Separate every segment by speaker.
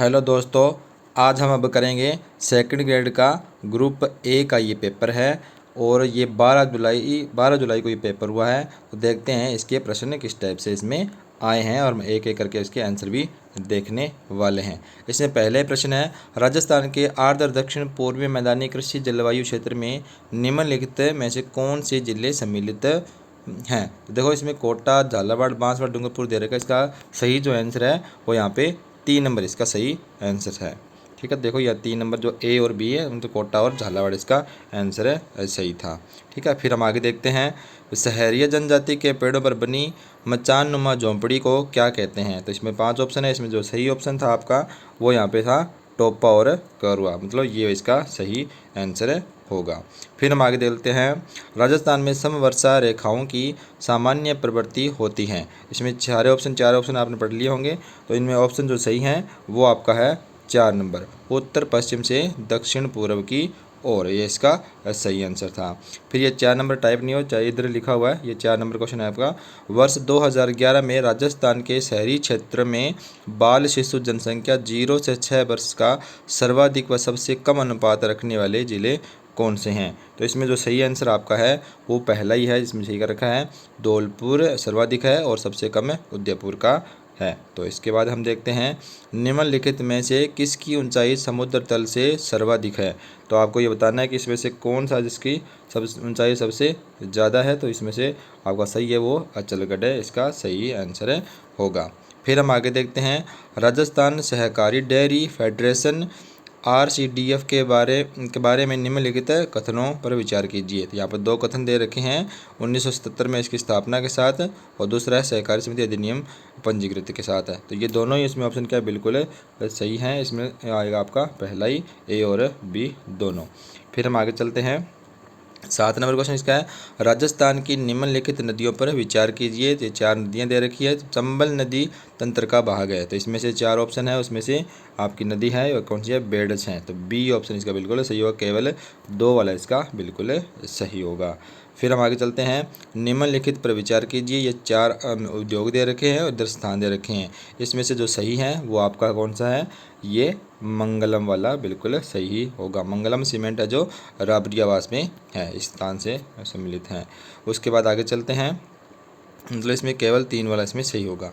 Speaker 1: Hello दोस्तों, आज हम अब करेंगे सेकंड ग्रेड का ग्रुप ए का ये पेपर है और ये 12 जुलाई को ये पेपर हुआ है। तो देखते हैं इसके प्रश्न किस टाइप से इसमें आए हैं और हम एक एक करके इसके आंसर भी देखने वाले हैं। इसमें पहले प्रश्न है, राजस्थान के आर्द्र दक्षिण पूर्वी मैदानी कृषि जलवायु क्षेत्र में निम्नलिखित में से कौन से जिले सम्मिलित हैं। तो देखो इसमें कोटा, झालावाड़, बांसवाड़ा, डूंगरपुर दे रखा है। इसका सही जो आंसर है वो यहाँ पे 3 नंबर इसका सही आंसर है। ठीक है, देखो यह 3 नंबर जो ए और बी है उनके कोटा और झालावाड़ इसका आंसर है, सही था। ठीक है, फिर हम आगे देखते हैं, सहरिया जनजाति के पेड़ों पर बनी मचान नुमा झोंपड़ी को क्या कहते हैं। तो इसमें 5 ऑप्शन है। इसमें जो सही ऑप्शन था आपका वो यहाँ पे था टोपा और करुआ, मतलब ये इसका सही आंसर होगा। फिर हम आगे देखते हैं, राजस्थान में समवर्षा रेखाओं की सामान्य प्रवृत्ति होती है। इसमें चार ऑप्शन आपने पढ़ लिए होंगे। तो इनमें ऑप्शन जो सही हैं वो आपका है 4 नंबर, उत्तर पश्चिम से दक्षिण पूर्व की ओर, ये इसका सही आंसर था। फिर ये 4 नंबर टाइप नहीं हो चाहिए, इधर लिखा हुआ है, ये 4 नंबर क्वेश्चन है आपका। वर्ष 2011 में राजस्थान के शहरी क्षेत्र में बाल शिशु जनसंख्या 0 से 6 वर्ष का सर्वाधिक व सबसे कम अनुपात रखने वाले जिले कौन से हैं। तो इसमें जो सही आंसर आपका है वो पहला ही है, इसमें सही कर रखा है, धौलपुर सर्वाधिक है और सबसे कम उदयपुर का है। तो इसके बाद हम देखते हैं, निम्नलिखित में से किसकी ऊंचाई समुद्र तल से सर्वाधिक है। तो आपको ये बताना है कि इसमें से कौन सा जिसकी ऊंचाई सबसे ज़्यादा है। तो इसमें से आपका सही है वो अचलगढ़ है, इसका सही आंसर होगा। फिर हम आगे देखते हैं, राजस्थान सहकारी डेयरी फेडरेशन RCDF के बारे में निम्नलिखित कथनों पर विचार कीजिए। तो यहाँ पर 2 कथन दे रखे हैं, 1977 में इसकी स्थापना के साथ और दूसरा है सहकारी समिति अधिनियम पंजीकृत के साथ है। तो ये दोनों ही इसमें ऑप्शन क्या है बिल्कुल सही हैं। इसमें आएगा आपका पहला ही, ए और बी दोनों। फिर हम आगे चलते हैं, 7 नंबर क्वेश्चन इसका है, राजस्थान की निम्नलिखित नदियों पर विचार कीजिए। तो 4 नदियाँ दे रखी है, चंबल नदी तंत्र का भाग है। तो इसमें से 4 ऑप्शन है, उसमें से आपकी नदी है और कौन सी है, बेडस हैं। तो बी ऑप्शन इसका बिल्कुल सही होगा, केवल 2 वाला इसका बिल्कुल सही होगा। फिर हम आगे चलते हैं, निम्नलिखित पर विचार कीजिए। ये 4 उद्योग दे रखे हैं और इधर स्थान दे रखे हैं। इसमें से जो सही है वो आपका कौन सा है, ये मंगलम वाला बिल्कुल सही होगा। मंगलम सीमेंट है जो राबड़ी आवास में है, इस स्थान से सम्मिलित हैं। उसके बाद आगे चलते हैं, मतलब इसमें केवल 3 वाला इसमें सही होगा।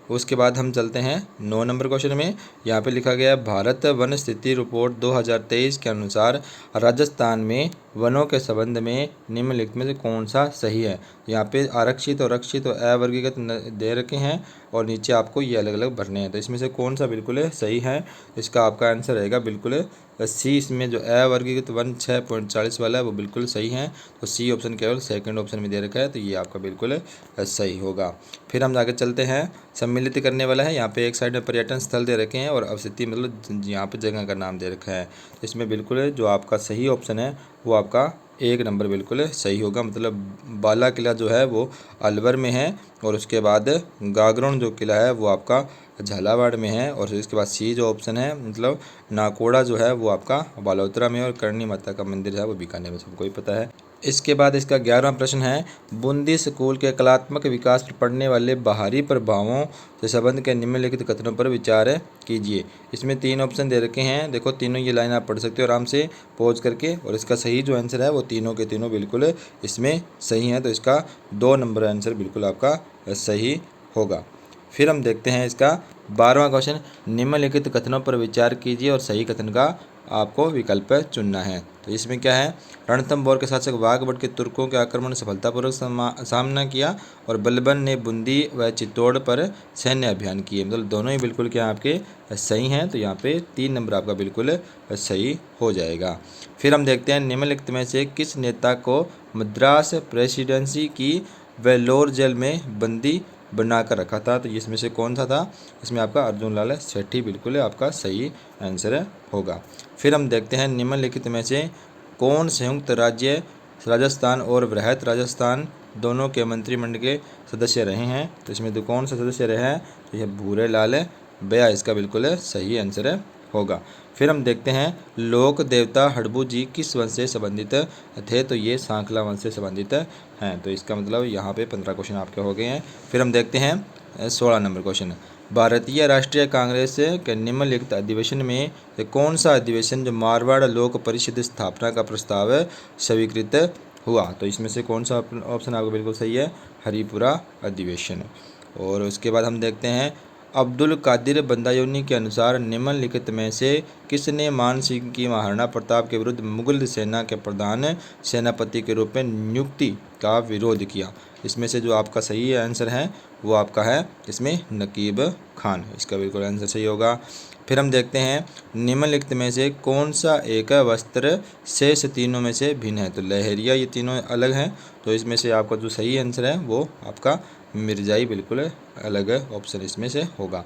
Speaker 1: उसके बाद हम चलते हैं 9 नंबर क्वेश्चन में। यहाँ पे लिखा गया है, भारत वन स्थिति रिपोर्ट 2023 के अनुसार राजस्थान में वनों के संबंध में निम्नलिखित में से कौन सा सही है। यहाँ पे आरक्षित और रक्षित और अवर्गीकृत दे रखे हैं और नीचे आपको ये अलग अलग भरने हैं। तो इसमें से कौन सा बिल्कुल सही है, इसका आपका आंसर रहेगा बिल्कुल सी। इसमें जो अवर्गीकृत वन 6.40 वाला है वो बिल्कुल सही है। तो सी ऑप्शन केवल सेकंड ऑप्शन में दे रखा है, तो ये आपका बिल्कुल सही होगा। फिर हम आगे चलते हैं, सम्मिलित करने वाला है। यहाँ पे एक साइड में पर्यटन स्थल दे रखे हैं और अवस्थिति मतलब यहाँ पे जगह का नाम दे रखा है। तो इसमें बिल्कुल जो आपका सही ऑप्शन है वो आपका 1 नंबर बिल्कुल सही होगा। मतलब बाला किला जो है वो अलवर में है और उसके बाद गागरोन जो किला है वो आपका झालावाड़ में है और इसके बाद सी जो ऑप्शन है मतलब नाकोड़ा जो है वो आपका बालोतरा में और करणी माता का मंदिर है वो बीकानेर में, सबको ही पता है। इसके बाद इसका 11वां प्रश्न है, बूंदी स्कूल के कलात्मक विकास पर पड़ने वाले बाहरी प्रभावों से संबंध के निम्नलिखित कथनों पर विचार कीजिए। इसमें 3 ऑप्शन दे रखे हैं, देखो तीनों ये लाइन आप पढ़ सकते हो आराम से पॉज करके, और इसका सही जो आंसर है वो तीनों के तीनों बिल्कुल इसमें सही है। तो इसका 2 नंबर आंसर बिल्कुल आपका सही होगा। फिर हम देखते हैं इसका 12वां क्वेश्चन, निम्नलिखित कथनों पर विचार कीजिए और सही कथन का आपको विकल्प चुनना है। तो इसमें क्या है, रणथंभौर के शासक वाघभट के तुर्कों के आक्रमण सफलतापूर्वक सामना किया और बलबन ने बूंदी व चित्तौड़ पर सैन्य अभियान किए। मतलब दोनों ही बिल्कुल क्या आपके सही हैं। तो यहाँ पे 3 नंबर आपका बिल्कुल सही हो जाएगा। फिर हम देखते हैं, निम्नलिखित में से किस नेता को मद्रास प्रेसिडेंसी की वेल्लोर जेल में बंदी बनाकर रखा था। तो इसमें से कौन सा था, इसमें आपका अर्जुन लाल सेठी बिल्कुल आपका सही आंसर होगा। फिर हम देखते हैं, निम्नलिखित में से कौन संयुक्त राज्य राजस्थान और वृहत राजस्थान दोनों के मंत्रिमंडल के सदस्य रहे हैं। तो इसमें तो कौन सा सदस्य रहे हैं, तो यह भूरे लाल बया इसका बिल्कुल सही आंसर होगा। फिर हम देखते हैं, लोक देवता हड़बू जी किस वंश से संबंधित थे। तो ये सांखला वंश से संबंधित हैं। तो इसका मतलब यहाँ पे 15 क्वेश्चन आपके हो गए हैं। फिर हम देखते हैं 16 नंबर क्वेश्चन, भारतीय राष्ट्रीय कांग्रेस के निम्नलिखित अधिवेशन में से कौन सा अधिवेशन जो मारवाड़ लोक परिषद स्थापना का प्रस्ताव स्वीकृत हुआ? तो इसमें से कौन सा ऑप्शन आपको बिल्कुल सही है? हरिपुरा अधिवेशन। और उसके बाद हम देखते हैं अब्दुल कादिर बंदायोनी के अनुसार निम्नलिखित में से किसने मान सिंह की महाराणा प्रताप के विरुद्ध मुगल सेना के प्रधान सेनापति के रूप में नियुक्ति का विरोध किया? इसमें से जो आपका सही आंसर है वो आपका है इसमें नकीब खान, इसका बिल्कुल आंसर सही होगा। फिर हम देखते हैं निम्नलिखित में से कौन सा एक वस्त्र शेष तीनों में से भिन्न है? तो लहरिया ये तीनों अलग हैं, तो इसमें से आपका जो सही आंसर है वो आपका मिर्जाई बिल्कुल अलग ऑप्शन इसमें से होगा।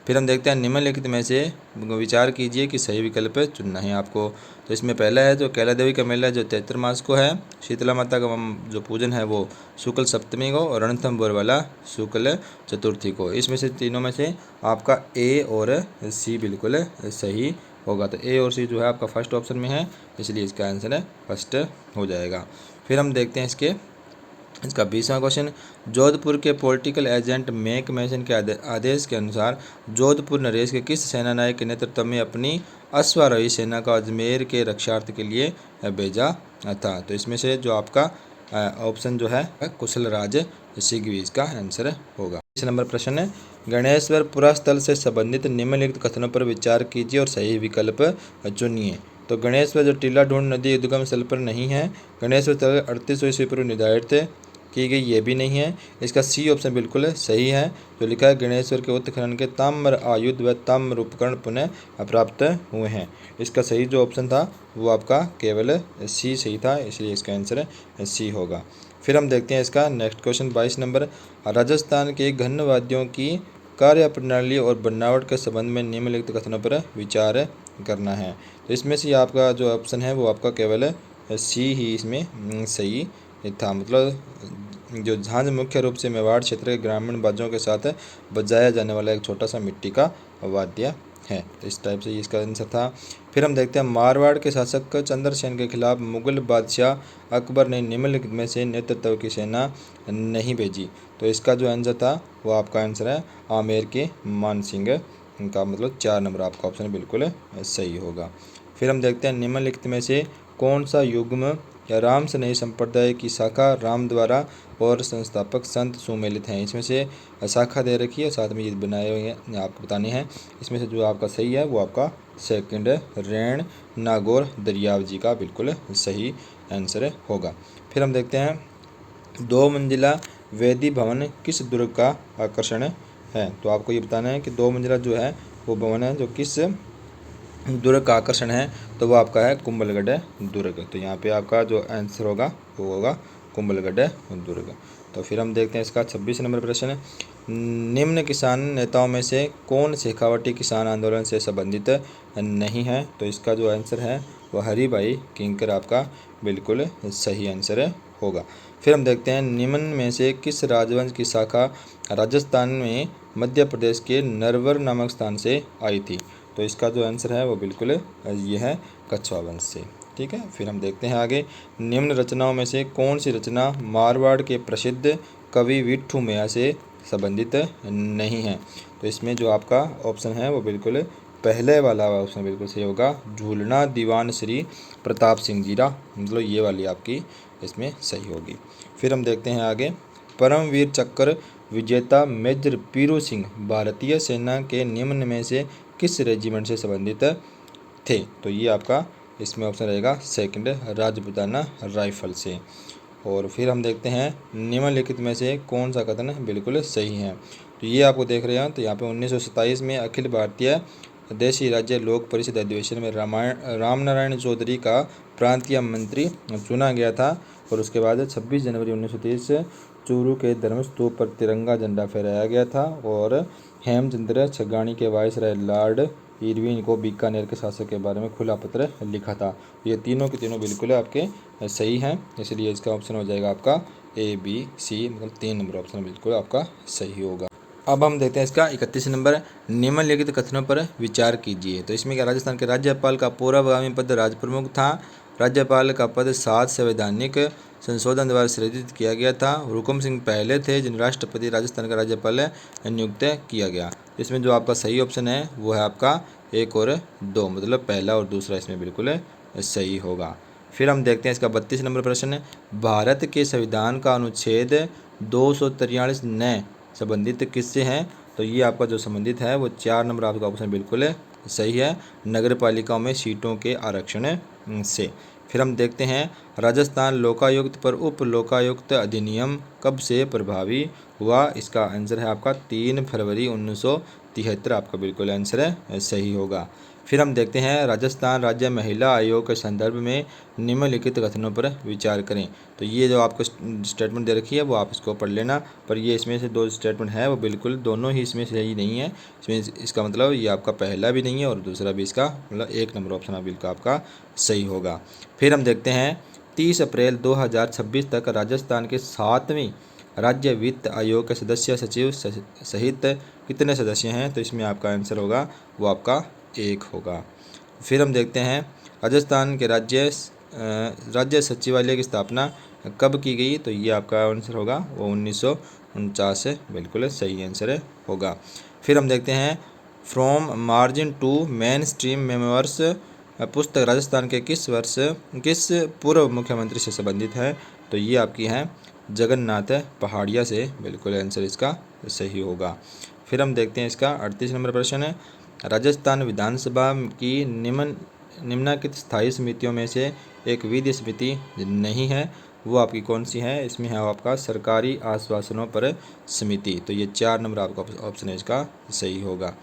Speaker 1: फिर हम देखते हैं निम्नलिखित में से विचार कीजिए कि सही विकल्प चुनना है आपको। तो इसमें पहला है जो कैला देवी का मेला जो चैत्र मास को है, शीतला माता का जो पूजन है वो शुक्ल सप्तमी को, और रणथंभौर वाला शुक्ल चतुर्थी को। इसमें से तीनों में से आपका ए और सी बिल्कुल सही होगा। तो ए और सी जो है आपका फर्स्ट ऑप्शन में है, इसलिए इसका आंसर है फर्स्ट हो जाएगा। फिर हम देखते हैं इसका 20वां क्वेश्चन, जोधपुर के पॉलिटिकल एजेंट मैक मैसन के आदेश के अनुसार जोधपुर नरेश के किस सेनानायक के नेतृत्व में अपनी अश्वारोही सेना को अजमेर के रक्षार्थ के लिए भेजा था? तो इसमें से जो आपका ऑप्शन जो है कुशलराज सिंघवी इसका आंसर होगा। इस नंबर प्रश्न है, गणेश्वर पुरास्थल से संबंधित निम्नलिखित कथनों पर विचार कीजिए और सही विकल्प चुनिए। तो गणेश्वर जो टीला ढूंढ नदी उद्गम स्थल पर नहीं है, गणेश्वर स्थल 3800 ईस्वी पूर्व निर्धारित की गई ये भी नहीं है, इसका सी ऑप्शन बिल्कुल सही है। जो लिखा है गणेश्वर के उत्खनन के ताम्र आयुध व ताम्र उपकरण पुनः प्राप्त हुए हैं, इसका सही जो ऑप्शन था वो आपका केवल सी सही था, इसलिए इसका आंसर सी होगा। फिर हम देखते हैं इसका नेक्स्ट क्वेश्चन 22 नंबर, राजस्थान के घन वाद्यों की कार्यप्रणाली और बनावट के संबंध में निम्नलिखित कथनों पर विचार करना है। तो इसमें से आपका जो ऑप्शन है वो आपका केवल सी ही इसमें सही था। मतलब जो झांझ मुख्य रूप से मेवाड़ क्षेत्र के ग्रामीण बाजों के साथ बजाया जाने वाला एक छोटा सा मिट्टी का वाद्य है, तो इस टाइप से इसका आंसर था। फिर हम देखते हैं मारवाड़ के शासक चंद्रसेन के खिलाफ मुगल बादशाह अकबर ने निम्नलिखित में से नेतृत्व की सेना नहीं भेजी? तो इसका जो आंसर था वो आपका आंसर है आमेर के मान सिंह का, मतलब 4 नंबर आपका ऑप्शन बिल्कुल सही होगा। फिर हम देखते हैं निम्नलिखित में से कौन सा युग्म या राम स्नेही संप्रदाय की शाखा राम द्वारा और संस्थापक संत सुमेलित हैं? इसमें से शाखा दे रखी है, साथ में ये बनाए हुए हैं आपको बताने हैं। इसमें से जो आपका सही है वो आपका सेकंड रैण नागौर दरियाव जी का बिल्कुल सही आंसर होगा। फिर हम देखते हैं 2 मंजिला वेदी भवन किस दुर्ग का आकर्षण है? तो आपको ये बताना है कि 2 मंजिला जो है वो भवन है जो किस दुर्ग का आकर्षण है, तो वो आपका है कुंभलगढ़ दुर्ग। तो यहाँ पे आपका जो आंसर होगा वो होगा कुंभलगढ़ दुर्ग। तो फिर हम देखते हैं इसका 26 नंबर प्रश्न, निम्न किसान नेताओं में से कौन शेखावटी किसान आंदोलन से संबंधित नहीं है? तो इसका जो आंसर है वो हरिभाई किंकर आपका बिल्कुल सही आंसर होगा। फिर हम देखते हैं निम्न में से किस राजवंश की शाखा राजस्थान में मध्य प्रदेश के नरवर नामक स्थान से आई थी? तो इसका जो आंसर है वो बिल्कुल ये है कछवा वंश से, ठीक है। फिर हम देखते हैं आगे, निम्न रचनाओं में से कौन सी रचना मारवाड़ के प्रसिद्ध कवि विट्ठू मैया से संबंधित नहीं है? तो इसमें जो आपका ऑप्शन है वो बिल्कुल पहले वाला ऑप्शन बिल्कुल सही होगा, झूलना दीवान श्री प्रताप सिंह जीरा, मतलब ये वाली आपकी इसमें सही होगी। फिर हम देखते हैं आगे, परमवीर चक्र विजेता मेजर पीरू सिंह भारतीय सेना के निम्न में से किस रेजिमेंट से संबंधित थे? तो ये आपका इसमें ऑप्शन रहेगा सेकंड राजपुताना राइफल से। और फिर हम देखते हैं निम्नलिखित में से कौन सा कथन बिल्कुल सही है? तो ये आपको देख रहे हैं, तो यहाँ पे 1927 में अखिल भारतीय देशी राज्य लोक परिषद अधिवेशन में रामनारायण चौधरी का प्रांतीय मंत्री चुना गया था। और उसके बाद 26 जनवरी 1930 चूरू के धर्मस्तूप पर तिरंगा झंडा फहराया गया था। और हेमचंद्र छगानी के वायसराय लॉर्ड इरविन को बीकानेर के शासक के बारे में खुला पत्र लिखा था। ये तीनों के तीनों बिल्कुल आपके सही हैं, इसलिए इसका ऑप्शन हो जाएगा आपका ए बी सी, मतलब 3 नंबर ऑप्शन बिल्कुल आपका सही होगा। अब हम देखते हैं इसका 31 नंबर, निम्नलिखित कथनों पर विचार कीजिए। तो इसमें क्या, राजस्थान के राज्यपाल का पूर्वगामी पद राजप्रमुख था। राज्यपाल का पद 7 संवैधानिक संशोधन द्वारा सृजित किया गया था। हुकुम सिंह पहले थे जिन राष्ट्रपति राजस्थान का राज्यपाल नियुक्त किया गया। इसमें जो आपका सही ऑप्शन है वो है आपका 1 और 2, मतलब पहला और दूसरा इसमें बिल्कुल सही होगा। फिर हम देखते हैं इसका 32 नंबर प्रश्न। भारत के संविधान का अनुच्छेद 243 नए संबंधित किससे हैं? तो ये आपका जो संबंधित है वो 4 नंबर आपका ऑप्शन बिल्कुल सही है, नगर पालिकाओं में सीटों के आरक्षण से। फिर हम देखते हैं राजस्थान लोकायुक्त पर उप लोकायुक्त अधिनियम कब से प्रभावी हुआ? इसका आंसर है आपका 3 फरवरी 1973, आपका बिल्कुल आंसर सही होगा। फिर हम देखते हैं राजस्थान राज्य महिला आयोग के संदर्भ में निम्नलिखित कथनों पर विचार करें। तो ये जो आपको स्टेटमेंट दे रखी है वो आप इसको पढ़ लेना, पर ये इसमें से 2 स्टेटमेंट है वो बिल्कुल दोनों ही इसमें सही नहीं है। इसमें इसका मतलब ये आपका पहला भी नहीं है और दूसरा भी इसका मतलब 1 नंबर ऑप्शन बिल्कुल आपका सही होगा। फिर हम देखते हैं 30 अप्रैल 2026 तक राजस्थान के 7वें राज्य वित्त आयोग के सदस्य सचिव सहित कितने सदस्य हैं? तो इसमें आपका आंसर होगा वो आपका 1 होगा। फिर हम देखते हैं राजस्थान के राज्य सचिवालय की स्थापना कब की गई? तो ये आपका आंसर होगा वो 1949, बिल्कुल सही आंसर होगा। फिर हम देखते हैं from margin to mainstream memoirs पुस्तक राजस्थान के किस पूर्व मुख्यमंत्री से संबंधित है? तो ये आपकी है जगन्नाथ पहाड़िया से, बिल्कुल आंसर इसका सही होगा। फिर हम देखते हैं इसका 38 नंबर प्रश्न है। राजस्थान विधानसभा की निम्नलिखित स्थायी समितियों में से एक विधि समिति नहीं है, वो आपकी कौन सी है? इसमें है आपका सरकारी आश्वासनों पर समिति। तो ये 4 नंबर आपका ऑप्शन है इसका सही होगा।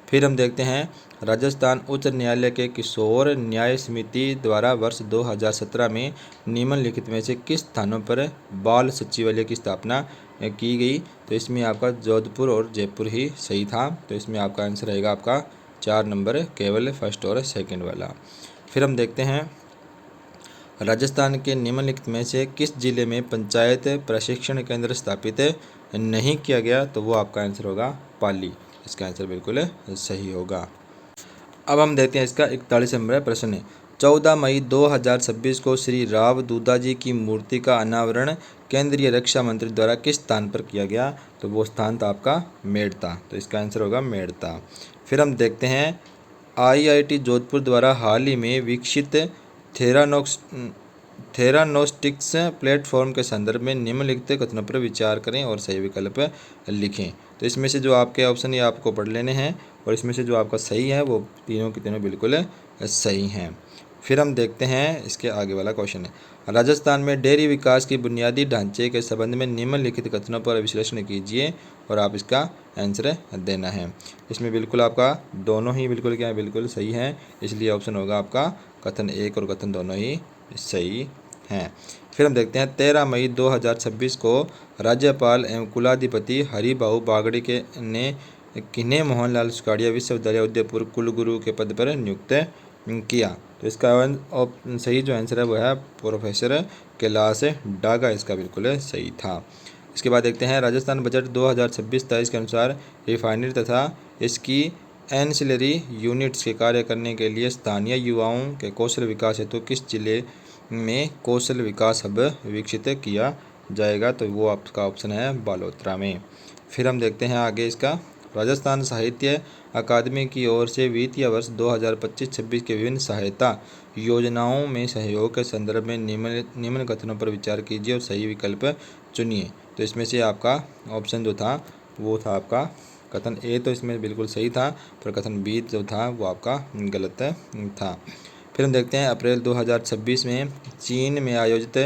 Speaker 1: फिर हम देखते हैं राजस्थान उच्च न्यायालय के किशोर न्याय समिति द्वारा वर्ष 2017 में निम्नलिखित में से किस स्थानों पर बाल सचिवालय की स्थापना की गई? तो इसमें आपका जोधपुर और जयपुर ही सही था। तो इसमें आपका आंसर रहेगा आपका 4 नंबर, केवल फर्स्ट और सेकंड वाला। फिर हम देखते हैं राजस्थान के निम्नलिखित में से किस जिले में पंचायत प्रशिक्षण केंद्र स्थापित नहीं किया गया? तो वो आपका आंसर होगा पाली, इसका आंसर बिल्कुल सही होगा। अब हम देखते हैं इसका 41 नंबर प्रश्न। 14 मई 2026 को श्री राव दूधाजी की मूर्ति का अनावरण केंद्रीय रक्षा मंत्री द्वारा किस स्थान पर किया गया? तो वो स्थान था आपका मेड़ता, तो इसका आंसर होगा मेड़ता। फिर हम देखते हैं IIT जोधपुर द्वारा हाल ही में विकसित थेरानोस्टिक्स प्लेटफॉर्म के संदर्भ में निम्नलिखित कथनों पर विचार करें और सही विकल्प लिखें। तो इसमें से जो आपके ऑप्शन ये आपको पढ़ लेने हैं और इसमें से जो आपका सही है वो तीनों के तीनों बिल्कुल सही हैं। फिर हम देखते हैं इसके आगे वाला क्वेश्चन है। राजस्थान में डेयरी विकास की बुनियादी ढांचे के संबंध में निम्नलिखित कथनों पर विश्लेषण कीजिए और आप इसका आंसर देना है। इसमें बिल्कुल आपका दोनों ही बिल्कुल क्या है, बिल्कुल सही है, इसलिए ऑप्शन होगा आपका कथन 1 और कथन दोनों ही सही हैं। फिर हम देखते हैं 13 मई 2026 को राज्यपाल एवं कुलाधिपति हरिभाऊ बागड़ी ने किन्हें मोहनलाल सुखाड़िया विश्वविद्यालय उदयपुर कुलगुरु के पद पर नियुक्त किया? तो इसका सही जो आंसर है वो है प्रोफेसर कैलाश डागा, इसका बिल्कुल सही था। इसके बाद देखते हैं राजस्थान बजट 2026-23 के अनुसार रिफाइनरी तथा इसकी एंसिलरी यूनिट्स के कार्य करने के लिए स्थानीय युवाओं के कौशल विकास हेतु किस जिले में कौशल विकास हब विकसित किया जाएगा? तो वो आपका ऑप्शन है बालोतरा में। फिर हम देखते हैं आगे इसका राजस्थान साहित्य अकादमी की ओर से वित्तीय वर्ष 2025-26 के विभिन्न सहायता योजनाओं में सहयोग के संदर्भ में निम्न कथनों पर विचार कीजिए और सही विकल्प चुनिए। तो इसमें से आपका ऑप्शन जो था वो था आपका कथन ए, तो इसमें बिल्कुल सही था, पर कथन बी जो था वो आपका गलत था। फिर हम देखते हैं अप्रैल 2026 में चीन में आयोजित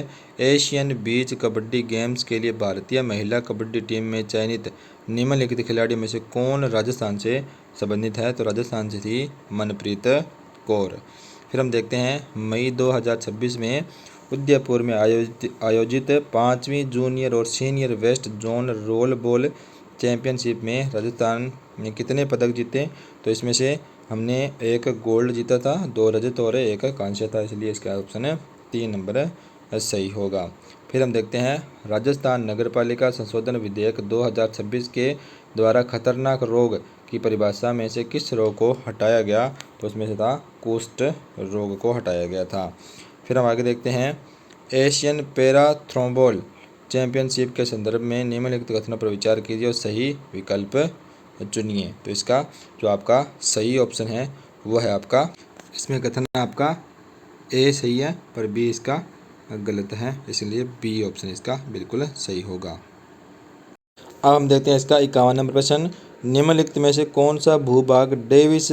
Speaker 1: एशियन बीच कबड्डी गेम्स के लिए भारतीय महिला कबड्डी टीम में चयनित निम्नलिखित खिलाड़ियों में से कौन राजस्थान से संबंधित है? तो राजस्थान से थी मनप्रीत कौर। फिर हम देखते हैं मई 2026 में उदयपुर में आयोजित 5वीं जूनियर और senior west zone role ball championship में राजस्थान ने कितने पदक जीते? तो इसमें से हमने 1 गोल्ड जीता था, 2 रजत और 1 कांस्य था, इसलिए इसका ऑप्शन है 3 नंबर सही होगा। फिर हम देखते हैं राजस्थान नगरपालिका संशोधन विधेयक 2026 के द्वारा खतरनाक रोग की परिभाषा में से किस रोग को हटाया गया? तो उसमें से था कुष्ठ रोग को हटाया गया था। फिर हम आगे देखते हैं एशियन पैराथ्रोबॉल चैंपियनशिप के संदर्भ में निम्नलिखित कथनों पर विचार कीजिए और सही विकल्प चुनिए। तो इसका जो आपका सही ऑप्शन है वो है आपका, इसमें कथन आपका ए सही है पर बी इसका गलत है, इसलिए बी ऑप्शन इसका बिल्कुल सही होगा। अब हम देखते हैं इसका 51 नंबर प्रश्न। निम्नलिखित में से कौन सा भूभाग डेविस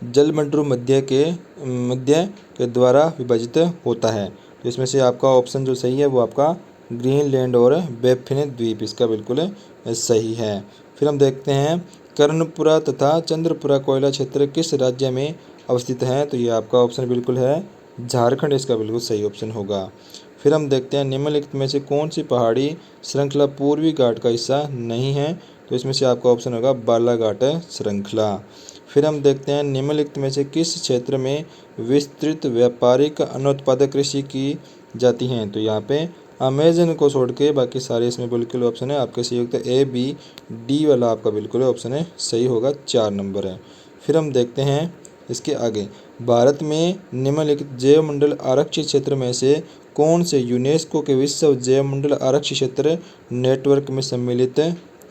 Speaker 1: जलमंडल मध्य के द्वारा विभाजित होता है। तो इसमें से आपका ऑप्शन जो सही है वो आपका ग्रीनलैंड और बैफिन द्वीप इसका बिल्कुल सही है। फिर हम देखते हैं कर्णपुरा तथा चंद्रपुरा कोयला क्षेत्र किस राज्य में अवस्थित है। तो ये आपका ऑप्शन बिल्कुल है झारखंड, इसका बिल्कुल सही ऑप्शन होगा। फिर हम देखते हैं निम्नलिखित में से कौन सी पहाड़ी श्रृंखला पूर्वी घाट का हिस्सा नहीं है। तो इसमें से आपका ऑप्शन होगा बालाघाट श्रृंखला। फिर हम देखते हैं निम्नलिखित में से किस क्षेत्र में विस्तृत व्यापारिक अनुत्पादक कृषि की जाती है। तो यहाँ पे अमेजन को छोड़ के बाकी सारे इसमें बिल्कुल ऑप्शन है आपके सही होता है ए बी डी वाला आपका बिल्कुल ऑप्शन है सही होगा, 4 नंबर है। फिर हम देखते हैं इसके आगे, भारत में निम्नलिखित जैव मंडल आरक्षित क्षेत्र में से कौन से यूनेस्को के विश्व जैव मंडल आरक्षित क्षेत्र नेटवर्क में सम्मिलित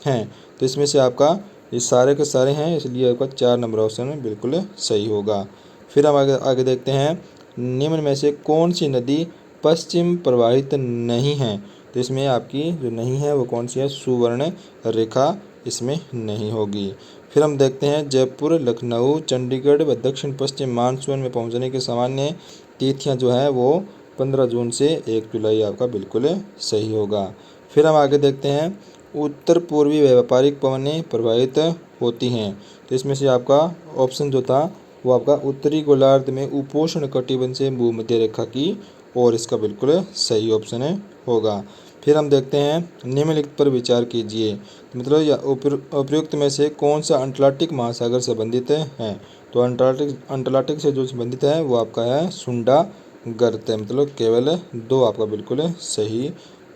Speaker 1: हैं। तो इसमें से आपका ये सारे के सारे हैं, इसलिए आपका 4 नंबर ऑप्शन बिल्कुल सही होगा। फिर हम आगे देखते हैं निम्न में से कौन सी नदी पश्चिम प्रवाहित नहीं है। तो इसमें आपकी जो नहीं है वो कौन सी है, सुवर्ण रेखा इसमें नहीं होगी। फिर हम देखते हैं जयपुर, लखनऊ, चंडीगढ़ व दक्षिण पश्चिम मानसून में पहुंचने की सामान्य तिथियां जो है वो 15 जून से 1 जुलाई आपका बिल्कुल सही होगा। फिर हम आगे देखते हैं उत्तर पूर्वी व्यापारिक पवनें प्रभावित होती हैं। तो इसमें से आपका ऑप्शन जो था वो आपका उत्तरी गोलार्ध में उपोष्ण कटिबंध से भूमध्य रेखा की और इसका बिल्कुल सही ऑप्शन होगा। फिर हम देखते हैं निम्नलिखित पर विचार कीजिए, मतलब या उपयुक्त में से कौन सा अंटार्कटिक महासागर से संबंधित है। तो अंटार्कटिक से जो संबंधित है वो आपका है सुंडा गर्त, मतलब केवल 2 आपका बिल्कुल सही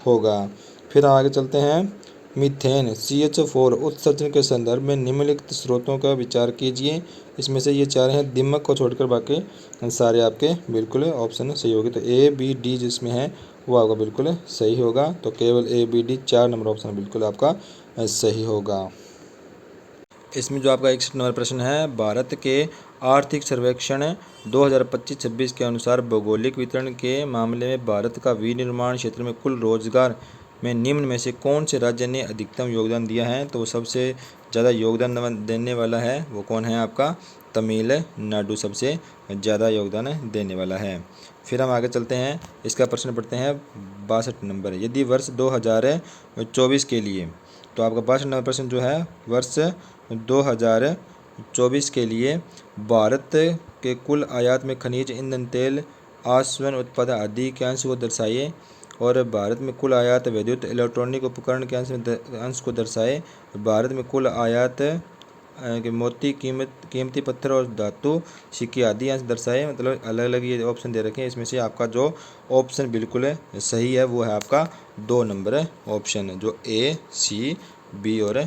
Speaker 1: होगा। फिर आगे चलते हैं मीथेन CH4 उत्सर्जन के संदर्भ में निम्नलिखित स्रोतों का विचार कीजिए। इसमें से ये 4 हैं, दिमक को छोड़कर बाकी सारे आपके बिल्कुल ऑप्शन सही होंगे। तो ए बी डी जिसमें है वो आपका बिल्कुल सही होगा, तो केवल A B D 4 number option बिल्कुल आपका सही होगा। इसमें जो आपका 61 नंबर प्रश्न है, भारत के आर्थिक सर्वेक्षण 2025-26 के अनुसार भौगोलिक वितरण के मामले में भारत का विनिर्माण क्षेत्र में कुल रोजगार में निम्न में से कौन से राज्य ने अधिकतम योगदान दिया है। तो सबसे ज़्यादा योगदान देने वाला है वो कौन है, आपका तमिलनाडु सबसे ज़्यादा योगदान देने वाला है। फिर हम आगे चलते हैं, इसका प्रश्न पढ़ते हैं 62 नंबर। यदि वर्ष 2024 के लिए, तो आपका 62 नंबर प्रश्न जो है वर्ष 2024 के लिए भारत के कुल आयात में खनिज, ईंधन, तेल, आश्वासन उत्पादन आदि के अंश को दर्शाइए और भारत में कुल आयात विद्युत इलेक्ट्रॉनिक उपकरण के अंश को दर्शाए। भारत में कुल आयात के मोती, कीमती पत्थर और धातु सिक्के आदि अंश दर्शाए। मतलब अलग अलग ये ऑप्शन दे रखे हैं, इसमें से आपका जो ऑप्शन बिल्कुल सही है वो है आपका 2 नंबर ऑप्शन, जो ए सी बी और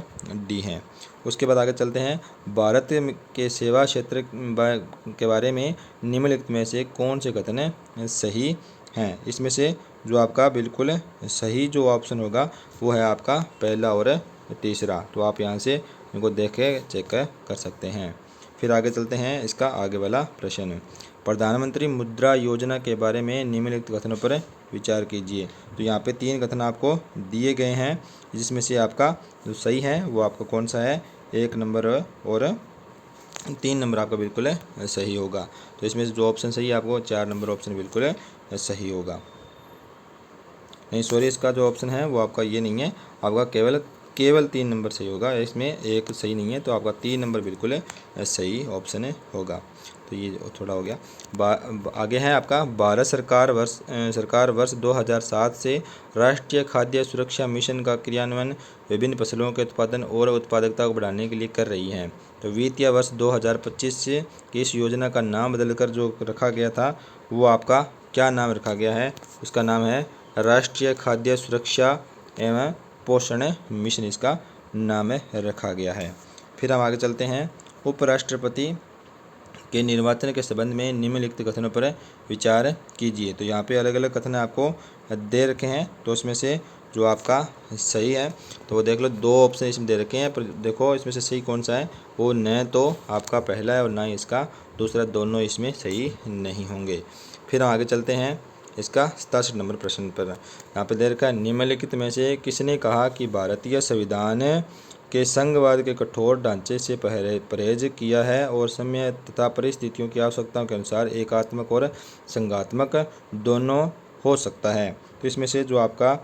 Speaker 1: डी हैं। उसके बाद आगे चलते हैं, भारत के सेवा क्षेत्र के बारे में निम्नलिखित में से कौन से कथन सही हैं। इसमें से जो आपका बिल्कुल सही जो ऑप्शन होगा वो है आपका पहला और तीसरा। तो आप यहाँ से इनको देख के चेक कर सकते हैं। फिर आगे चलते हैं, इसका आगे वाला प्रश्न, प्रधानमंत्री मुद्रा योजना के बारे में निम्नलिखित कथनों पर विचार कीजिए। तो यहाँ पे 3 कथन आपको दिए गए हैं, जिसमें से आपका जो सही है वो आपका कौन सा है, 1 नंबर और 3 नंबर आपका बिल्कुल सही होगा। तो इसमें से जो ऑप्शन सही है आपको 4 नंबर ऑप्शन बिल्कुल सही होगा। नहीं सॉरी, इसका जो ऑप्शन है वो आपका ये नहीं है, आपका केवल 3 नंबर सही होगा, इसमें एक सही नहीं है, तो आपका 3 नंबर बिल्कुल सही ऑप्शन होगा। तो ये थोड़ा हो गया। आगे है आपका, भारत सरकार वर्ष 2007 से राष्ट्रीय खाद्य सुरक्षा मिशन का क्रियान्वयन विभिन्न फसलों के उत्पादन और उत्पादकता को बढ़ाने के लिए कर रही है। तो वित्तीय वर्ष 2025 से इस योजना का नाम बदलकर जो रखा गया था वो आपका क्या नाम रखा गया है, उसका नाम है राष्ट्रीय खाद्य सुरक्षा एवं पोषण मिशन, इसका नाम रखा गया है। फिर हम आगे चलते हैं, उपराष्ट्रपति के निर्वाचन के संबंध में निम्नलिखित कथनों पर विचार कीजिए। तो यहाँ पे अलग अलग कथन आपको दे रखे हैं, तो उसमें से जो आपका सही है तो वो देख लो। दो ऑप्शन इसमें दे रखे हैं, पर देखो इसमें से सही कौन सा है, वो न तो आपका पहला है और ना ही इसका दूसरा, दोनों इसमें सही नहीं होंगे। फिर हम आगे चलते हैं इसका 67 नंबर प्रश्न पर। यहाँ पे दे रखा है, निम्नलिखित में से किसने कहा कि भारतीय संविधान के संघवाद के कठोर ढांचे से परहेज किया है और समय तथा परिस्थितियों की आवश्यकताओं के अनुसार एकात्मक और संघात्मक दोनों हो सकता है। तो इसमें से जो आपका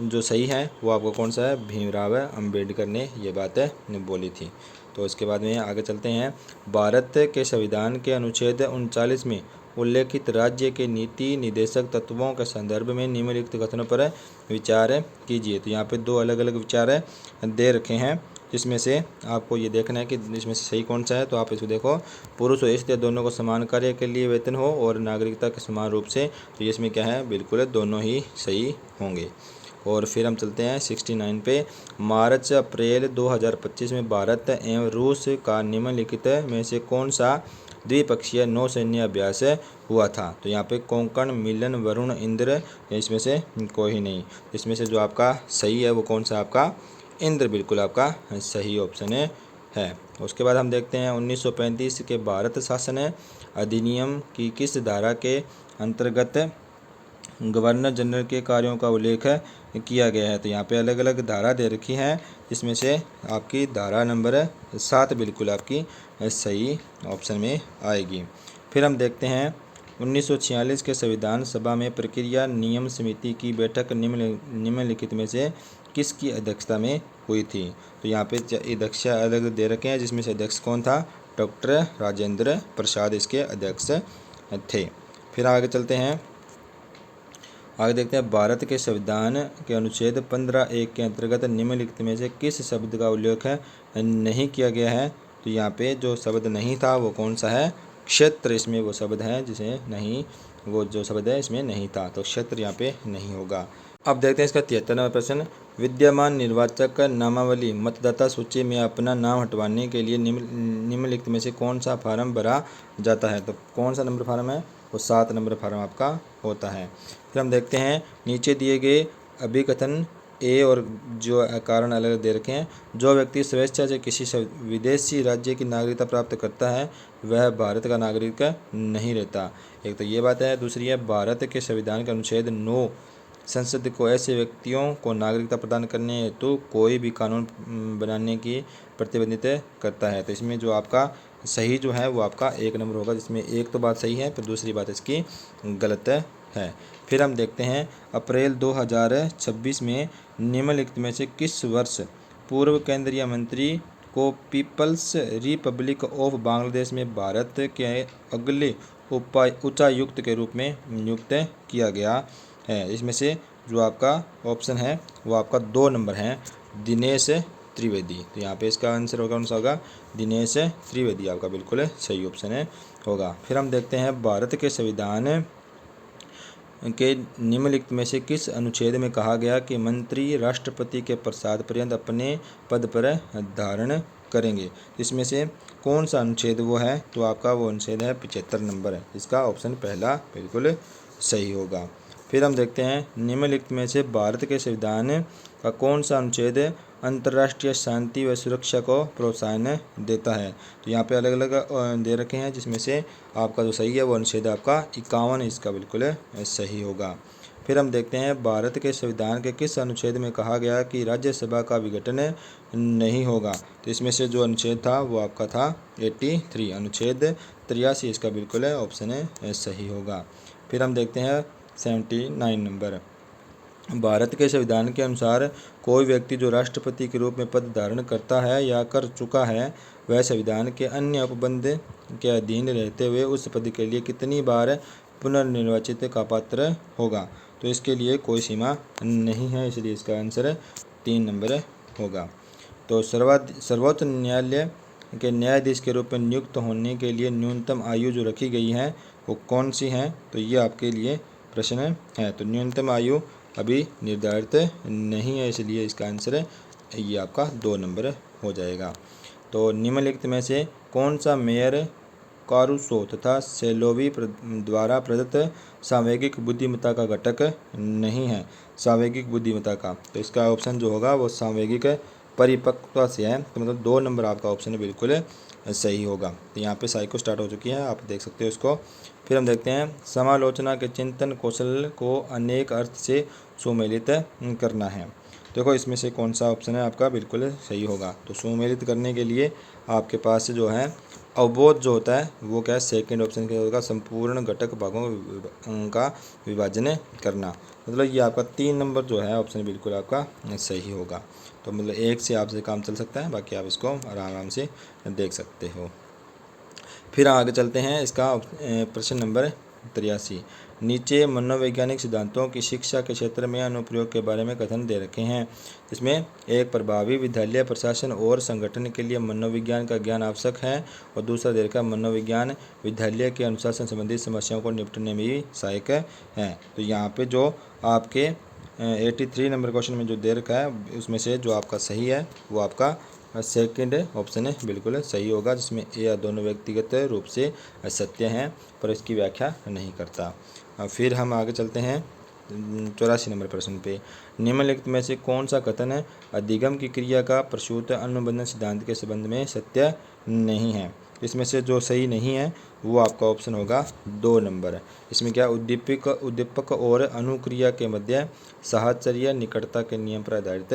Speaker 1: जो सही है वो आपको कौन सा है, भीमराव अंबेडकर ने ये बात बोली थी। तो इसके बाद में आगे चलते हैं। भारत के संविधान के अनुच्छेद 39 में उल्लेखित राज्य के नीति निर्देशक तत्वों के संदर्भ में निम्नलिखित कथनों पर विचार कीजिए। तो यहाँ पे दो अलग अलग विचार दे रखे हैं, जिसमें से आपको ये देखना है कि इसमें से सही कौन सा है। तो आप इसको देखो, पुरुष और स्त्री दोनों को समान कार्य के लिए वेतन हो और नागरिकता के समान रूप से, तो ये इसमें क्या है, बिल्कुल दोनों ही सही होंगे। और फिर हम चलते हैं 69 पे। मार्च अप्रैल 2025 में भारत एवं रूस का निम्नलिखित में से कौन सा द्विपक्षीय नौसैन्य अभ्यास हुआ था। तो यहाँ पे कोंकण, मिलन, वरुण, इंद्र, इसमें से कोई नहीं। इसमें से जो आपका सही है वो कौन सा, आपका इंद्र बिल्कुल आपका सही ऑप्शन है। उसके बाद हम देखते हैं 1935 के भारत शासन अधिनियम की किस धारा के अंतर्गत गवर्नर जनरल के कार्यों का उल्लेख किया गया है। तो यहाँ पे अलग अलग धारा दे रखी हैं, जिसमें से आपकी धारा नंबर 7 बिल्कुल आपकी सही ऑप्शन में आएगी। फिर हम देखते हैं 1946 के संविधान सभा में प्रक्रिया नियम समिति की बैठक निम्नलिखित में से किसकी अध्यक्षता में हुई थी। तो यहाँ पे अध्यक्ष अलग दे रखे हैं, जिसमें से अध्यक्ष कौन था, डॉक्टर राजेंद्र प्रसाद इसके अध्यक्ष थे। फिर आगे चलते हैं, आगे देखते हैं भारत के संविधान के अनुच्छेद 15(1) के अंतर्गत निम्नलिखित में से किस शब्द का उल्लेख नहीं किया गया है। तो यहाँ पे जो शब्द नहीं था वो कौन सा है, क्षेत्र इसमें वो शब्द है जिसे नहीं, वो जो शब्द है इसमें नहीं था, तो क्षेत्र यहाँ पे नहीं होगा। अब देखते हैं इसका 73वां प्रश्न। विद्यमान निर्वाचक नामावली मतदाता सूची में अपना नाम हटवाने के लिए निम्नलिखित में से कौन सा फार्म भरा जाता है। तो कौन सा नंबर फार्म है, वो 7 नंबर फार्म आपका होता है। फिर हम देखते हैं नीचे दिए गए अभिकथन ए और जो कारण अलग दे रखे हैं। जो व्यक्ति स्वेच्छा से किसी विदेशी राज्य की नागरिकता प्राप्त करता है वह भारत का नागरिक नहीं रहता। एक तो ये बात है, दूसरी है भारत के संविधान के अनुच्छेद 9 संसद को ऐसे व्यक्तियों को नागरिकता प्रदान करने हेतु कोई भी कानून बनाने की प्रतिबंधित करता है। तो इसमें जो आपका सही जो है वो आपका 1 नंबर होगा, जिसमें एक तो बात सही है पर दूसरी बात इसकी गलत है। फिर हम देखते हैं अप्रैल 2026 में निम्नलिखित में से किस वर्ष पूर्व केंद्रीय मंत्री को पीपल्स रिपब्लिक ऑफ बांग्लादेश में भारत के अगले उच्चायुक्त के रूप में नियुक्त किया गया है। इसमें से जो आपका ऑप्शन है वो आपका 2 नंबर है, दिनेश त्रिवेदी। तो यहाँ पे इसका आंसर होगा कौन सा होगा, दिनेश त्रिवेदी आपका बिल्कुल सही ऑप्शन होगा। फिर हम देखते हैं भारत के संविधान के निम्नलिखित में से किस अनुच्छेद में कहा गया कि मंत्री राष्ट्रपति के प्रसाद पर्यंत अपने पद पर धारण करेंगे। इसमें से कौन सा अनुच्छेद वो है, तो आपका वो अनुच्छेद है 75 नंबर, इसका ऑप्शन पहला बिल्कुल सही होगा। फिर हम देखते हैं निम्नलिखित में से भारत के संविधान का कौन सा अनुच्छेद अंतर्राष्ट्रीय शांति व सुरक्षा को प्रोत्साहन देता है। तो यहाँ पे अलग अलग दे रखे हैं, जिसमें से आपका जो सही है वो अनुच्छेद आपका 51 इसका बिल्कुल सही होगा। फिर हम देखते हैं भारत के संविधान के किस अनुच्छेद में कहा गया कि राज्यसभा का विघटन नहीं होगा। तो इसमें से जो अनुच्छेद था वो आपका था 83, अनुच्छेद 83 इसका बिल्कुल ऑप्शन सही होगा। फिर हम देखते हैं 79 नंबर। भारत के संविधान के अनुसार कोई व्यक्ति जो राष्ट्रपति के रूप में पद धारण करता है या कर चुका है वह संविधान के अन्य उपबंध के अधीन रहते हुए उस पद के लिए कितनी बार पुनर्निर्वाचित का पात्र होगा। तो इसके लिए कोई सीमा नहीं है, इसलिए इसका आंसर 3 नंबर होगा। तो सर्वोच्च न्यायालय के न्यायाधीश के रूप में नियुक्त होने के लिए न्यूनतम आयु जो रखी गई है वो कौन सी है, तो ये आपके लिए प्रश्न है। तो न्यूनतम आयु अभी निर्धारित नहीं है, इसलिए इसका आंसर ये आपका 2 नंबर हो जाएगा। तो निम्नलिखित में से कौन सा मेयर कारुसो तथा सेलोवी द्वारा प्रदत्त सांवेगिक बुद्धिमत्ता का घटक नहीं है। सांवेगिक बुद्धिमत्ता का, तो इसका ऑप्शन जो होगा वो सांवेगिक परिपक्वता से है, तो मतलब 2 नंबर आपका ऑप्शन बिल्कुल सही होगा। तो यहाँ पे साइको स्टार्ट हो चुकी है, आप देख सकते हो इसको। फिर हम देखते हैं समालोचना के चिंतन कौशल को अनेक अर्थ से सुमेलित करना है। देखो इसमें से कौन सा ऑप्शन है आपका बिल्कुल सही होगा। तो सुमेलित करने के लिए आपके पास जो है अवबोध जो होता है वो क्या है, सेकंड ऑप्शन क्या होगा, संपूर्ण घटक भागों का विभाजन करना। मतलब ये आपका 3 नंबर जो है ऑप्शन बिल्कुल आपका सही होगा। तो मतलब एक से आपसे काम चल सकता है, बाकी आप इसको आराम से देख सकते हो। फिर आगे चलते हैं, इसका प्रश्न नंबर 83। नीचे मनोवैज्ञानिक सिद्धांतों की शिक्षा के क्षेत्र में अनुप्रयोग के बारे में कथन दे रखे हैं। इसमें एक, प्रभावी विद्यालय प्रशासन और संगठन के लिए मनोविज्ञान का ज्ञान आवश्यक है, और दूसरा दे रखा है मनोविज्ञान विद्यालय के अनुशासन संबंधी समस्याओं को निपटने में भी सहायक है। तो यहाँ पे जो आपके 83 नंबर क्वेश्चन में जो दे रखा है उसमें से जो आपका सही है वो आपका सेकंड ऑप्शन है बिल्कुल सही होगा, जिसमें यह दोनों व्यक्तिगत रूप से सत्य हैं पर इसकी व्याख्या नहीं करता। फिर हम आगे चलते हैं 84 नंबर प्रश्न पे। निम्नलिखित में से कौन सा कथन है अधिगम की क्रिया का प्रसूत अनुबंधन सिद्धांत के संबंध में सत्य नहीं है। इसमें से जो सही नहीं है वो आपका ऑप्शन होगा 2 नंबर। इसमें क्या उद्दीपक और अनुक्रिया के मध्य साहचर्य निकटता के नियम पर आधारित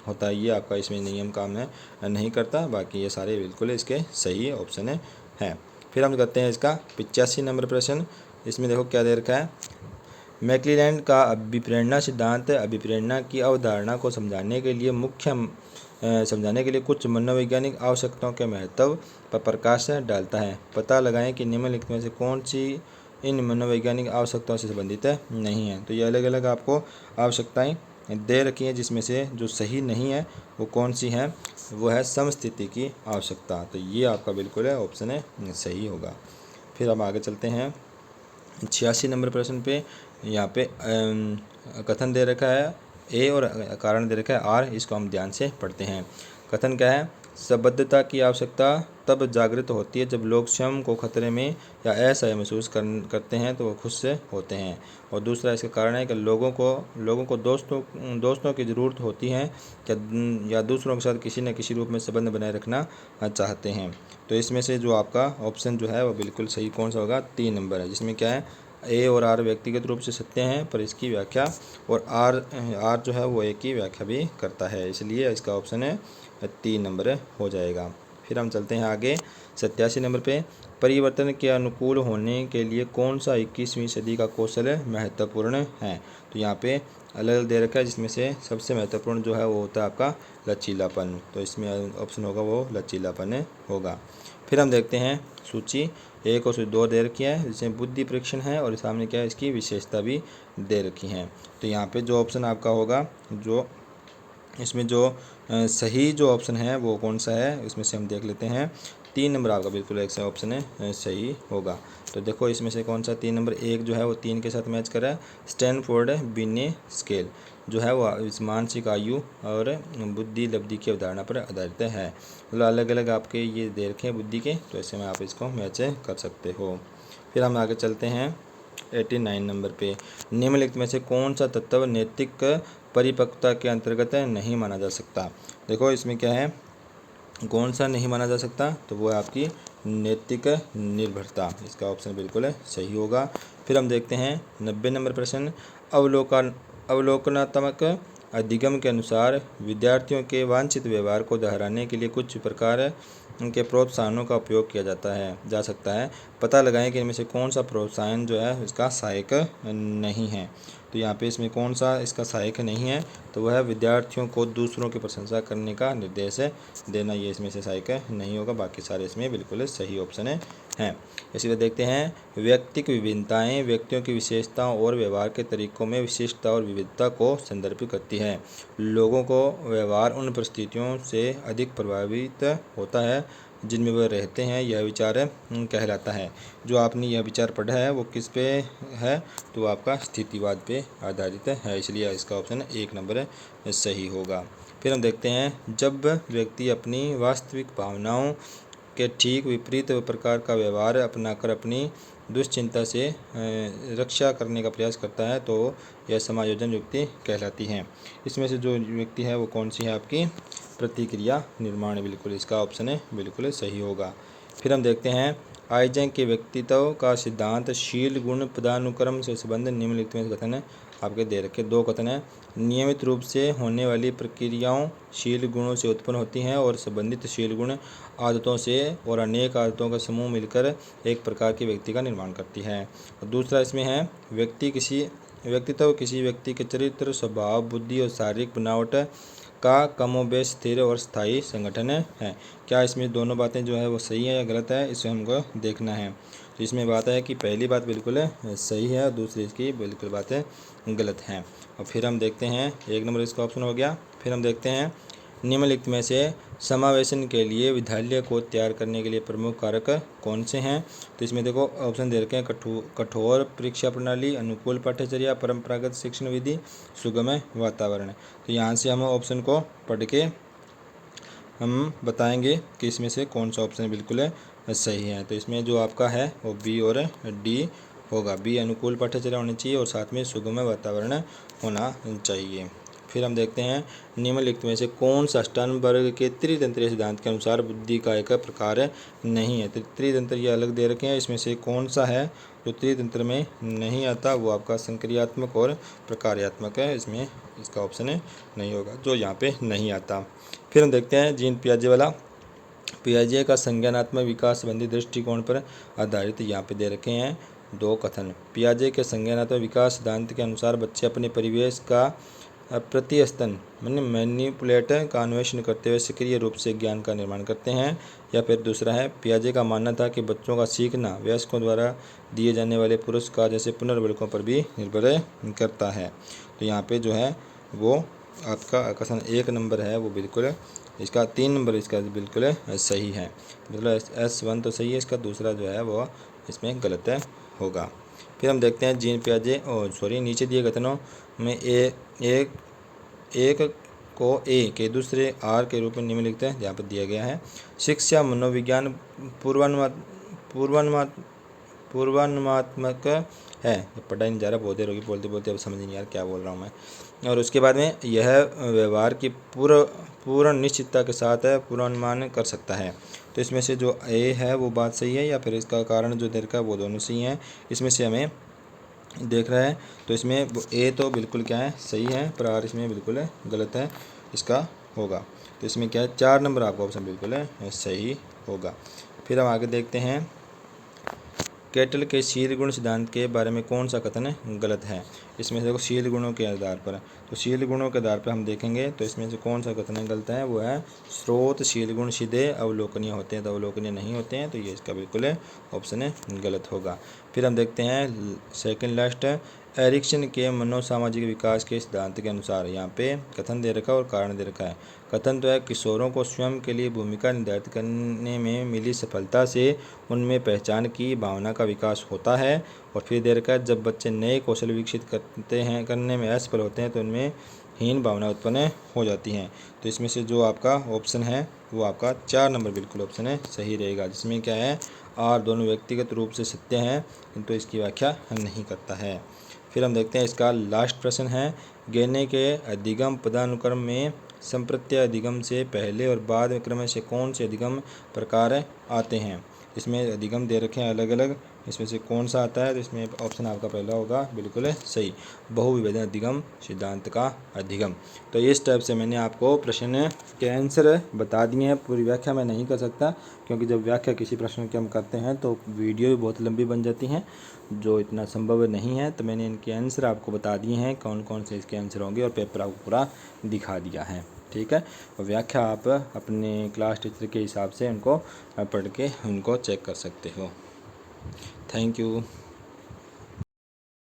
Speaker 1: होता है। ये आपका इसमें नियम काम नहीं करता, बाकी ये सारे बिल्कुल इसके सही ऑप्शन है। फिर हम करते हैं इसका 85 नंबर प्रश्न। इसमें देखो क्या दे रखा है, मैक्लीलैंड का अभिप्रेरणा सिद्धांत अभिप्रेरणा की अवधारणा को समझाने के लिए कुछ मनोवैज्ञानिक आवश्यकताओं के महत्व पर प्रकाश डालता है। पता लगाएं कि निम्नलिखित में से कौन सी इन मनोवैज्ञानिक आवश्यकताओं से संबंधित नहीं है। तो ये अलग अलग आपको आवश्यकताएं दे रखी हैं, जिसमें से जो सही नहीं है वो कौन सी है, वो है समस्थिति की आवश्यकता। तो ये आपका बिल्कुल है ऑप्शन सही होगा। फिर हम आगे चलते हैं 86 नंबर प्रश्न पे। यहाँ पे कथन दे रखा है ए और कारण दे रखा है आर, इसको हम ध्यान से पढ़ते हैं। कथन क्या है, संबद्धता की आवश्यकता तब जागृत होती है जब लोग स्वयं को खतरे में या असहाय महसूस करते हैं तो वो खुश से होते हैं। और दूसरा इसका कारण है कि लोगों को दोस्तों की ज़रूरत होती है या दूसरों के साथ किसी न किसी रूप में संबंध बनाए रखना चाहते हैं। तो इसमें से जो आपका ऑप्शन जो है वो बिल्कुल सही कौन सा होगा, 3 नंबर है, जिसमें क्या है ए और आर व्यक्तिगत रूप से सत्य हैं पर इसकी व्याख्या, और आर जो है वो ए की व्याख्या भी करता है, इसलिए इसका ऑप्शन है 3 नंबर हो जाएगा। फिर हम चलते हैं आगे 87 नंबर पे। परिवर्तन के अनुकूल होने के लिए कौन सा 21वीं सदी का कौशल महत्वपूर्ण है। तो यहाँ पे अलग अलग दे रखा है, जिसमें से सबसे महत्वपूर्ण जो है वो होता है आपका लचीलापन। तो इसमें ऑप्शन होगा वो लचीलापन होगा। फिर हम देखते हैं सूची 1 और सूची 2 दे रखी है, जिसमें बुद्धि परीक्षण है और सामने क्या है इसकी विशेषता भी दे रखी है। तो यहाँ पे जो ऑप्शन आपका होगा, जो इसमें जो सही जो ऑप्शन है वो कौन सा है, इसमें से हम देख लेते हैं। 3 नंबर आपका बिल्कुल एक सही ऑप्शन है सही होगा। तो देखो इसमें से कौन सा 3 नंबर 1 जो है वो 3 के साथ मैच कर रहा है। स्टैनफोर्ड बिने स्केल जो है वो इस मानसिक आयु और बुद्धि लब्धि की अवधारणा पर आधारित है। मतलब अलग अलग आपके ये दे रखे हैं बुद्धि के, तो ऐसे में आप इसको मैच कर सकते हो। फिर हम आगे चलते हैं 89 नंबर पे। निम्नलिखित में से कौन सा तत्व नैतिक परिपक्वता के अंतर्गत नहीं माना जा सकता। देखो इसमें क्या है, कौन सा नहीं माना जा सकता, तो वो है आपकी नैतिक निर्भरता, इसका ऑप्शन बिल्कुल सही होगा। फिर हम देखते हैं 90 नंबर प्रश्न। अवलोकनात्मक अधिगम के अनुसार विद्यार्थियों के वांछित व्यवहार को दोहराने के लिए कुछ प्रकार के प्रोत्साहनों का उपयोग किया जा सकता है। पता लगाएं कि इनमें से कौन सा प्रोत्साहन जो है इसका सहायक नहीं है। तो यहाँ पे इसमें कौन सा इसका सहायक नहीं है, तो वह है विद्यार्थियों को दूसरों की प्रशंसा करने का निर्देश देना, ये इसमें से सहायक नहीं होगा। बाकी सारे इसमें बिल्कुल सही ऑप्शन हैं। इसीलिए देखते हैं व्यक्तिक विभिन्नताएं व्यक्तियों की विशेषताओं और व्यवहार के तरीकों में विशिष्टता और विविधता को संदर्भित करती है। लोगों को व्यवहार उन परिस्थितियों से अधिक प्रभावित होता है जिनमें वह रहते हैं, यह विचार कहलाता है। जो आपने यह विचार पढ़ा है वो किस पे है, तो आपका स्थितिवाद पे आधारित है, इसलिए इसका ऑप्शन 1 नंबर सही होगा। फिर हम देखते हैं जब व्यक्ति अपनी वास्तविक भावनाओं के ठीक विपरीत प्रकार का व्यवहार अपनाकर अपनी दुश्चिंता से रक्षा करने का प्रयास करता है तो यह समायोजन युक्ति कहलाती है। इसमें से जो व्यक्ति है वो कौन सी है आपकी? प्रतिक्रिया निर्माण। बिल्कुल इसका ऑप्शन है बिल्कुल सही होगा। फिर हम देखते हैं आइजेंक के व्यक्तित्व का सिद्धांत शील गुण पदानुक्रम से संबंध निम्नलिखित में कथन आपके दे रखे। दो कथन है। नियमित रूप से होने वाली प्रक्रियाओं शील गुणों से उत्पन्न होती हैं और संबंधित शील गुण आदतों से और अनेक आदतों का समूह मिलकर एक प्रकार की व्यक्ति का निर्माण करती है। और दूसरा इसमें है व्यक्तित्व किसी व्यक्ति के चरित्र स्वभाव बुद्धि और शारीरिक बनावट का कमोबेश स्थिर और स्थायी संगठन है। क्या इसमें दोनों बातें जो है वो सही है या गलत है, इसे हमको देखना है। तो इसमें बात है कि पहली बात बिल्कुल सही है और दूसरी इसकी बिल्कुल बातें गलत हैं। और फिर हम देखते हैं 1 नंबर इसका ऑप्शन हो गया। फिर हम देखते हैं निम्नलिखित में से समावेशन के लिए विद्यालय को तैयार करने के लिए प्रमुख कारक कौन से हैं? तो इसमें देखो ऑप्शन दे रखे हैं कठोर परीक्षा प्रणाली, अनुकूल पाठ्यचर्या, परंपरागत शिक्षण विधि, सुगम वातावरण। तो यहाँ से हम ऑप्शन को पढ़ के हम बताएंगे कि इसमें से कौन सा ऑप्शन बिल्कुल सही है। तो इसमें जो आपका है वो बी और डी होगा। बी अनुकूल पाठ्यचर्या होनी चाहिए और साथ में सुगम वातावरण होना चाहिए। फिर हम देखते हैं निम्नलिखित में से कौन सा स्टर्नबर्ग के त्रितंत्रीय सिद्धांत के अनुसार बुद्धि का एक प्रकार नहीं है। त्रितंत्र ये अलग दे रखे हैं, इसमें से कौन सा है जो त्रितंत्र में नहीं आता? वो आपका संक्रियात्मक और प्रकार्यात्मक है। इसमें इसका ऑप्शन नहीं होगा जो यहाँ पे नहीं आता। फिर हम देखते हैं जीन पियाजे वाला। पियाजे का संज्ञानात्मक विकास संबंधी दृष्टिकोण पर आधारित यहाँ पे दे रखे हैं 2 कथन। पियाजे के संज्ञानात्मक विकास सिद्धांत के अनुसार बच्चे अपने परिवेश का प्रतिस्तन मैनिपुलेट का अन्वेषण करते हुए सक्रिय रूप से ज्ञान का निर्माण करते हैं। या फिर दूसरा है पियाजे का मानना था कि बच्चों का सीखना वयस्कों द्वारा दिए जाने वाले पुरस्कार जैसे पुनर्बलकों पर भी निर्भर करता है। तो यहाँ पे जो है वो आपका कथन 1 नंबर है वो बिल्कुल इसका 3 नंबर इसका बिल्कुल सही है। मतलब S1 तो सही है, इसका दूसरा जो है वो इसमें गलत होगा। फिर हम देखते हैं जीन पियाजे नीचे दिए कथनों में एक को ए के दूसरे आर के रूप में निम्नलिखित है जहाँ पर दिया गया है। शिक्षा मनोविज्ञान पूर्वानुमात्मक है। पढ़ा नहीं जा रहा, बहुत देर होगी बोलते बोलते, अब समझ नहीं यार क्या बोल रहा हूँ मैं। और उसके बाद में यह व्यवहार की पूर्ण निश्चितता के साथ पूर्वानुमान कर सकता है। तो इसमें से जो ए है वो बात सही है या फिर इसका कारण जो दे रखा है वो दोनों सही हैं। इसमें से हमें देख रहा है तो इसमें ए तो बिल्कुल क्या है सही है, पर आर इसमें बिल्कुल गलत है, इसका होगा। तो इसमें क्या है 4 नंबर आपका ऑप्शन बिल्कुल सही होगा। फिर हम आगे देखते हैं केटल के शील गुण सिद्धांत के बारे में कौन सा कथन गलत है। इसमें से देखो शील गुणों के आधार पर, तो शील गुणों के आधार पर हम देखेंगे तो इसमें से कौन सा कथन गलत है। वो है स्रोत शील गुण सीधे अवलोकनीय होते हैं तो अवलोकनीय नहीं होते हैं, तो ये इसका बिल्कुल ऑप्शन गलत होगा। फिर हम देखते हैं सेकंड लास्ट एरिक्सन के मनोसामाजिक विकास के सिद्धांत के अनुसार यहाँ पे कथन दे रखा है और कारण दे रखा है। कथन तो है किशोरों को स्वयं के लिए भूमिका निर्धारित करने में मिली सफलता से उनमें पहचान की भावना का विकास होता है। और फिर दे रखा है जब बच्चे नए कौशल विकसित करने में असफल होते हैं तो उनमें हीन भावना उत्पन्न हो जाती हैं। तो इसमें से जो आपका ऑप्शन है वो आपका 4 नंबर बिल्कुल ऑप्शन सही रहेगा, जिसमें क्या है और दोनों व्यक्तिगत रूप से सत्य हैं किंतु इसकी व्याख्या नहीं करता है। फिर हम देखते हैं इसका लास्ट प्रश्न है गेने के अधिगम पदानुक्रम में संप्रत्यय अधिगम से पहले और बाद में क्रम से कौन से अधिगम प्रकार आते हैं। इसमें अधिगम दे रखे हैं अलग अलग, इसमें से कौन सा आता है। तो इसमें ऑप्शन आपका पहला होगा बिल्कुल सही, बहुविभेदन अधिगम सिद्धांत का अधिगम। तो इस टाइप से मैंने आपको प्रश्न के आंसर बता दिए हैं। पूरी व्याख्या मैं नहीं कर सकता क्योंकि जब व्याख्या किसी प्रश्न की हम करते हैं तो वीडियो भी बहुत लंबी बन जाती हैं, जो इतना संभव नहीं है। तो मैंने इनके आंसर आपको बता दिए हैं कौन कौन से इसके आंसर होंगे और पेपर आपको पूरा दिखा दिया है, ठीक है। और व्याख्या आप अपने क्लास टीचर के हिसाब से उनको पढ़ के उनको चेक कर सकते हो। Thank you.